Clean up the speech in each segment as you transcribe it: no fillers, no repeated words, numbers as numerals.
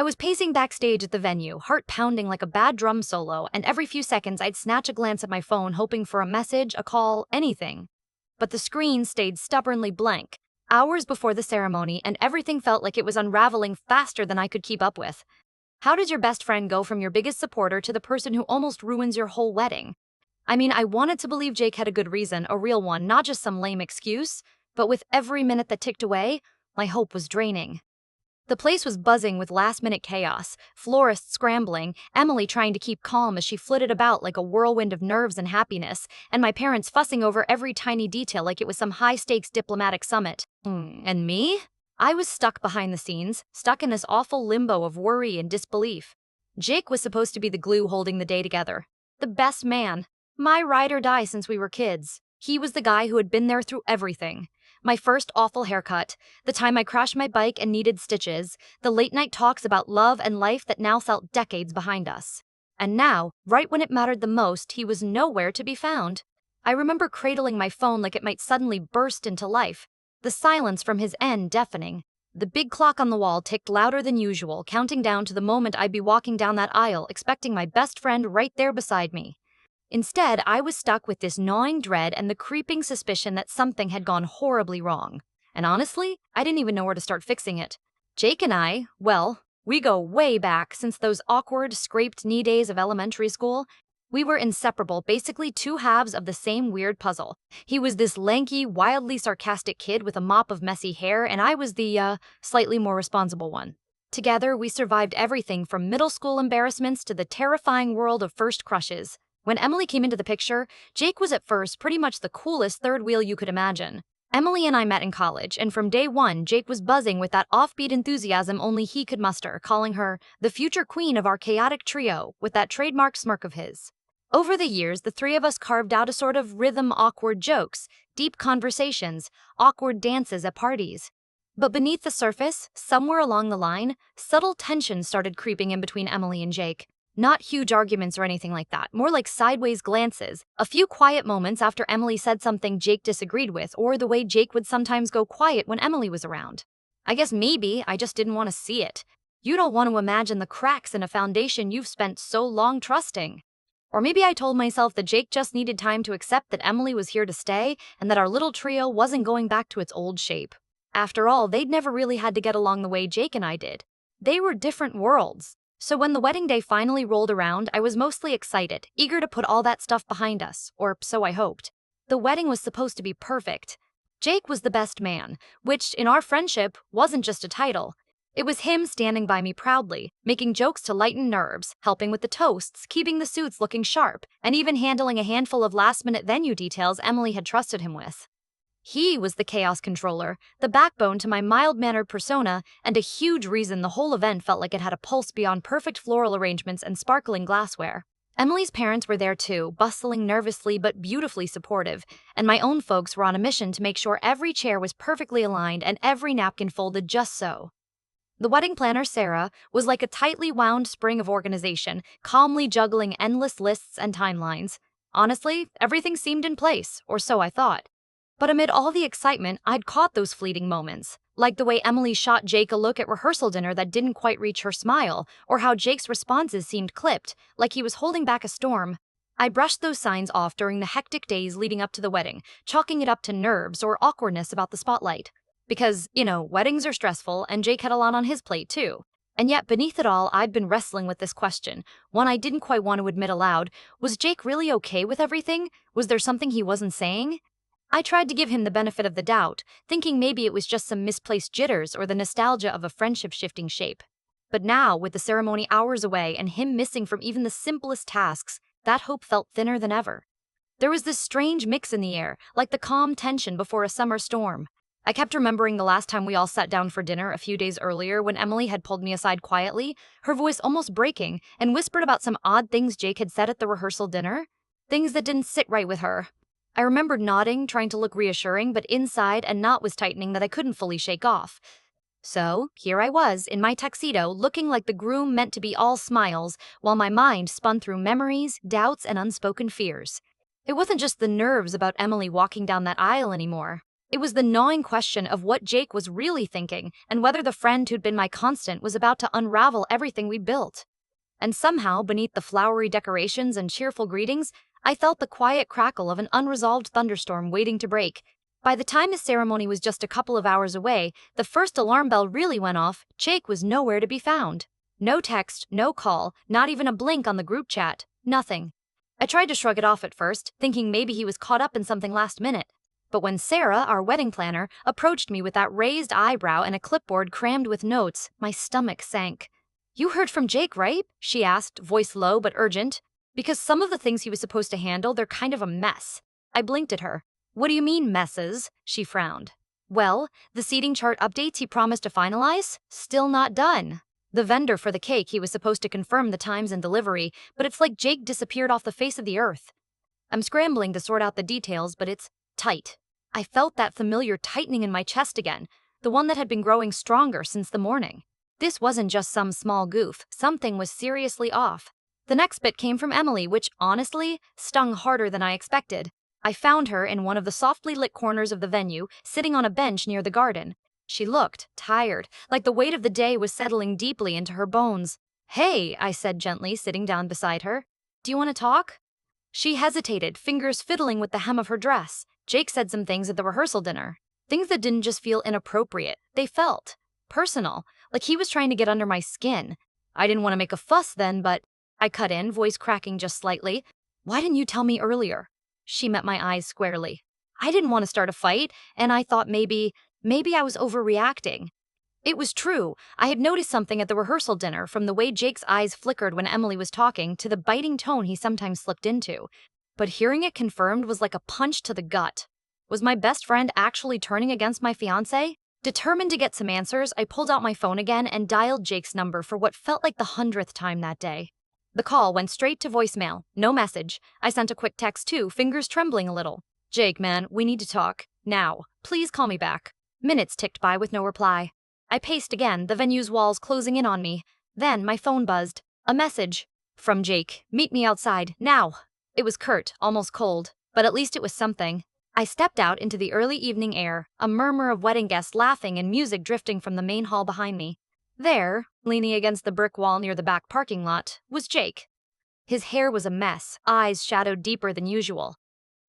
was pacing backstage at the venue, heart pounding like a bad drum solo, and every few seconds I'd snatch a glance at my phone hoping for a message, a call, anything. But the screen stayed stubbornly blank. Hours before the ceremony, and everything felt like it was unraveling faster than I could keep up with. How did your best friend go from your biggest supporter to the person who almost ruins your whole wedding? I mean, I wanted to believe Jake had a good reason, a real one, not just some lame excuse, but with every minute that ticked away, my hope was draining. The place was buzzing with last-minute chaos, florists scrambling, Emily trying to keep calm as she flitted about like a whirlwind of nerves and happiness, and my parents fussing over every tiny detail like it was some high-stakes diplomatic summit. And me? I was stuck behind the scenes, stuck in this awful limbo of worry and disbelief. Jake was supposed to be the glue holding the day together. The best man. My ride or die since we were kids. He was the guy who had been there through everything. My first awful haircut, the time I crashed my bike and needed stitches, the late-night talks about love and life that now felt decades behind us. And now, right when it mattered the most, he was nowhere to be found. I remember cradling my phone like it might suddenly burst into life, the silence from his end deafening. The big clock on the wall ticked louder than usual, counting down to the moment I'd be walking down that aisle, expecting my best friend right there beside me. Instead, I was stuck with this gnawing dread and the creeping suspicion that something had gone horribly wrong. And honestly, I didn't even know where to start fixing it. Jake and I, well, we go way back since those awkward, scraped knee days of elementary school. We were inseparable, basically two halves of the same weird puzzle. He was this lanky, wildly sarcastic kid with a mop of messy hair, and I was the, slightly more responsible one. Together, we survived everything from middle school embarrassments to the terrifying world of first crushes. When Emily came into the picture, Jake was at first pretty much the coolest third wheel you could imagine. Emily and I met in college, and from day one, Jake was buzzing with that offbeat enthusiasm only he could muster, calling her the future queen of our chaotic trio with that trademark smirk of his. Over the years, the three of us carved out a sort of rhythm, awkward jokes, deep conversations, awkward dances at parties. But beneath the surface, somewhere along the line, subtle tension started creeping in between Emily and Jake. Not huge arguments or anything like that, more like sideways glances, a few quiet moments after Emily said something Jake disagreed with, or the way Jake would sometimes go quiet when Emily was around. I guess maybe I just didn't want to see it. You don't want to imagine the cracks in a foundation you've spent so long trusting. Or maybe I told myself that Jake just needed time to accept that Emily was here to stay and that our little trio wasn't going back to its old shape. After all, they'd never really had to get along the way Jake and I did. They were different worlds. So when the wedding day finally rolled around, I was mostly excited, eager to put all that stuff behind us, or so I hoped. The wedding was supposed to be perfect. Jake was the best man, which, in our friendship, wasn't just a title. It was him standing by me proudly, making jokes to lighten nerves, helping with the toasts, keeping the suits looking sharp, and even handling a handful of last-minute venue details Emily had trusted him with. He was the chaos controller, the backbone to my mild-mannered persona, and a huge reason the whole event felt like it had a pulse beyond perfect floral arrangements and sparkling glassware. Emily's parents were there too, bustling nervously but beautifully supportive, and my own folks were on a mission to make sure every chair was perfectly aligned and every napkin folded just so. The wedding planner, Sarah, was like a tightly wound spring of organization, calmly juggling endless lists and timelines. Honestly, everything seemed in place, or so I thought. But amid all the excitement, I'd caught those fleeting moments, like the way Emily shot Jake a look at rehearsal dinner that didn't quite reach her smile, or how Jake's responses seemed clipped, like he was holding back a storm. I brushed those signs off during the hectic days leading up to the wedding, chalking it up to nerves or awkwardness about the spotlight. Because, weddings are stressful, and Jake had a lot on his plate too. And yet, beneath it all, I'd been wrestling with this question, one I didn't quite want to admit aloud. Was Jake really okay with everything? Was there something he wasn't saying? I tried to give him the benefit of the doubt, thinking maybe it was just some misplaced jitters or the nostalgia of a friendship shifting shape. But now, with the ceremony hours away and him missing from even the simplest tasks, that hope felt thinner than ever. There was this strange mix in the air, like the calm tension before a summer storm. I kept remembering the last time we all sat down for dinner a few days earlier when Emily had pulled me aside quietly, her voice almost breaking, and whispered about some odd things Jake had said at the rehearsal dinner. Things that didn't sit right with her. I remembered nodding, trying to look reassuring, but inside a knot was tightening that I couldn't fully shake off. So, here I was, in my tuxedo, looking like the groom meant to be all smiles, while my mind spun through memories, doubts, and unspoken fears. It wasn't just the nerves about Emily walking down that aisle anymore. It was the gnawing question of what Jake was really thinking and whether the friend who'd been my constant was about to unravel everything we built. And somehow, beneath the flowery decorations and cheerful greetings, I felt the quiet crackle of an unresolved thunderstorm waiting to break. By the time the ceremony was just a couple of hours away, the first alarm bell really went off. Jake was nowhere to be found. No text, no call, not even a blink on the group chat. Nothing. I tried to shrug it off at first, thinking maybe he was caught up in something last minute. But when Sarah, our wedding planner, approached me with that raised eyebrow and a clipboard crammed with notes, my stomach sank. "You heard from Jake, right?" she asked, voice low but urgent. "Because some of the things he was supposed to handle, they're kind of a mess." I blinked at her. "What do you mean, messes?" she frowned. "Well, the seating chart updates he promised to finalize? Still not done. The vendor for the cake, he was supposed to confirm the times and delivery, but it's like Jake disappeared off the face of the earth. I'm scrambling to sort out the details, but it's tight." I felt that familiar tightening in my chest again, the one that had been growing stronger since the morning. This wasn't just some small goof, something was seriously off. The next bit came from Emily, which, honestly, stung harder than I expected. I found her in one of the softly lit corners of the venue, sitting on a bench near the garden. She looked tired, like the weight of the day was settling deeply into her bones. "Hey," I said gently, sitting down beside her. "Do you want to talk?" She hesitated, fingers fiddling with the hem of her dress. Jake said some things at the rehearsal dinner. Things that didn't just feel inappropriate. They felt personal, like he was trying to get under my skin. I didn't want to make a fuss then, but I cut in, voice cracking just slightly. "Why didn't you tell me earlier?" She met my eyes squarely. I didn't want to start a fight, and I thought maybe I was overreacting. It was true. I had noticed something at the rehearsal dinner, from the way Jake's eyes flickered when Emily was talking to the biting tone he sometimes slipped into. But hearing it confirmed was like a punch to the gut. Was my best friend actually turning against my fiancé? Determined to get some answers, I pulled out my phone again and dialed Jake's number for what felt like the 100th time that day. The call went straight to voicemail, no message. I sent a quick text too, fingers trembling a little. "Jake, man, we need to talk. Now. Please call me back." Minutes ticked by with no reply. I paced again, the venue's walls closing in on me. Then my phone buzzed. A message. From Jake. "Meet me outside, now." It was curt, almost cold, but at least it was something. I stepped out into the early evening air, a murmur of wedding guests laughing and music drifting from the main hall behind me. There, leaning against the brick wall near the back parking lot, was Jake. His hair was a mess, eyes shadowed deeper than usual.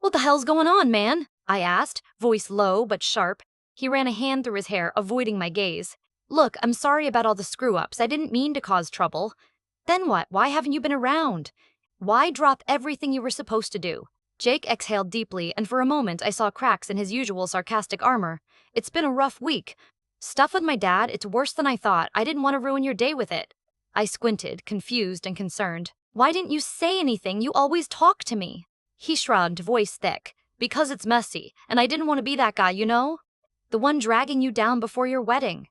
"What the hell's going on, man?" I asked, voice low but sharp. He ran a hand through his hair, avoiding my gaze. "Look, I'm sorry about all the screw-ups. I didn't mean to cause trouble." "Then what? Why haven't you been around? Why drop everything you were supposed to do?" Jake exhaled deeply, and for a moment I saw cracks in his usual sarcastic armor. "It's been a rough week. Stuff with my dad, it's worse than I thought. I didn't want to ruin your day with it." I squinted, confused and concerned. "Why didn't you say anything? You always talk to me." He shrugged, voice thick. "Because it's messy, and I didn't want to be that guy, you know? The one dragging you down before your wedding."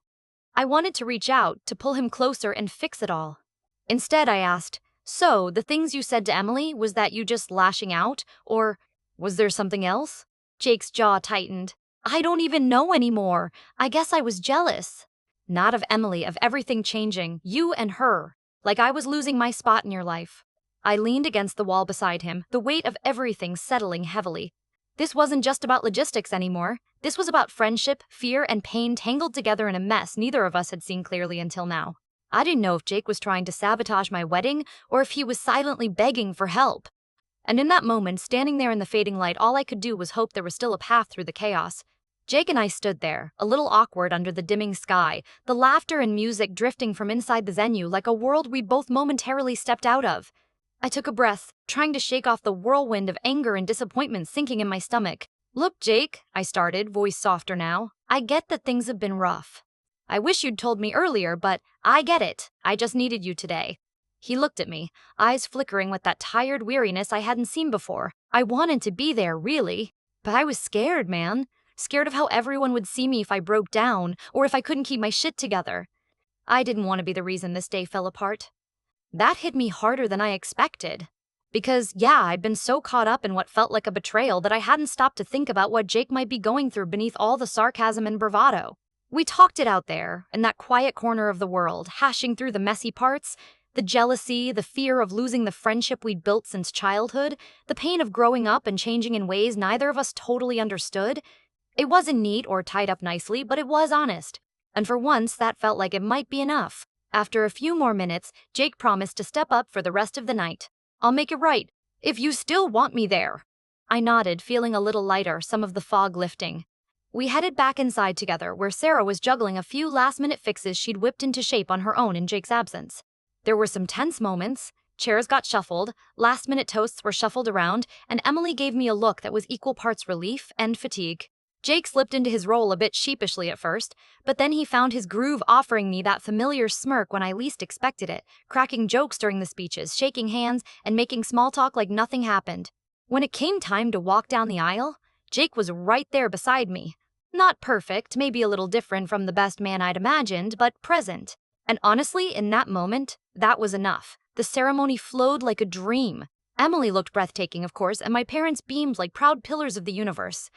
I wanted to reach out, to pull him closer and fix it all. Instead, I asked, "So, the things you said to Emily, was that you just lashing out? Or was there something else?" Jake's jaw tightened. "I don't even know anymore. I guess I was jealous." "Not of Emily, of everything changing, you and her. Like I was losing my spot in your life." I leaned against the wall beside him, the weight of everything settling heavily. This wasn't just about logistics anymore. This was about friendship, fear, and pain tangled together in a mess neither of us had seen clearly until now. I didn't know if Jake was trying to sabotage my wedding or if he was silently begging for help. And in that moment, standing there in the fading light, all I could do was hope there was still a path through the chaos. Jake and I stood there, a little awkward under the dimming sky, the laughter and music drifting from inside the venue like a world we'd both momentarily stepped out of. I took a breath, trying to shake off the whirlwind of anger and disappointment sinking in my stomach. "Look, Jake," I started, voice softer now. "I get that things have been rough. I wish you'd told me earlier, but I get it. I just needed you today." He looked at me, eyes flickering with that tired weariness I hadn't seen before. I wanted to be there, really. But I was scared, man. Scared of how everyone would see me if I broke down, or if I couldn't keep my shit together. I didn't want to be the reason this day fell apart. That hit me harder than I expected. Because, yeah, I'd been so caught up in what felt like a betrayal that I hadn't stopped to think about what Jake might be going through beneath all the sarcasm and bravado. We talked it out there, in that quiet corner of the world, hashing through the messy parts, the jealousy, the fear of losing the friendship we'd built since childhood, the pain of growing up and changing in ways neither of us totally understood. It wasn't neat or tied up nicely, but it was honest. And for once, that felt like it might be enough. After a few more minutes, Jake promised to step up for the rest of the night. I'll make it right, if you still want me there. I nodded, feeling a little lighter, some of the fog lifting. We headed back inside together, where Sarah was juggling a few last-minute fixes she'd whipped into shape on her own in Jake's absence. There were some tense moments. Chairs got shuffled, last-minute toasts were shuffled around, and Emily gave me a look that was equal parts relief and fatigue. Jake slipped into his role a bit sheepishly at first, but then he found his groove, offering me that familiar smirk when I least expected it, cracking jokes during the speeches, shaking hands, and making small talk like nothing happened. When it came time to walk down the aisle, Jake was right there beside me. Not perfect, maybe a little different from the best man I'd imagined, but present. And honestly, in that moment, that was enough. The ceremony flowed like a dream. Emily looked breathtaking, of course, and my parents beamed like proud pillars of the universe.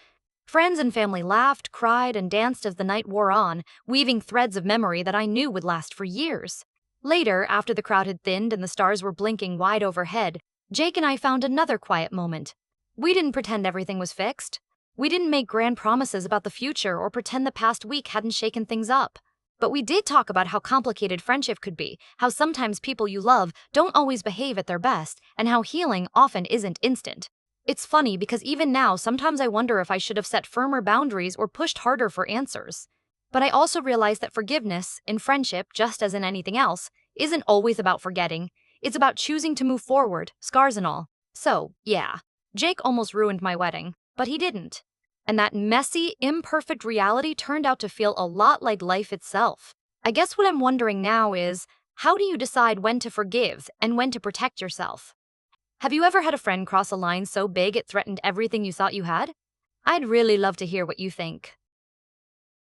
Friends and family laughed, cried, and danced as the night wore on, weaving threads of memory that I knew would last for years. Later, after the crowd had thinned and the stars were blinking wide overhead, Jake and I found another quiet moment. We didn't pretend everything was fixed. We didn't make grand promises about the future or pretend the past week hadn't shaken things up. But we did talk about how complicated friendship could be, how sometimes people you love don't always behave at their best, and how healing often isn't instant. It's funny because even now, sometimes I wonder if I should have set firmer boundaries or pushed harder for answers. But I also realize that forgiveness, in friendship, just as in anything else, isn't always about forgetting. It's about choosing to move forward, scars and all. So, yeah, Jake almost ruined my wedding, but he didn't. And that messy, imperfect reality turned out to feel a lot like life itself. I guess what I'm wondering now is, how do you decide when to forgive and when to protect yourself? Have you ever had a friend cross a line so big it threatened everything you thought you had? I'd really love to hear what you think.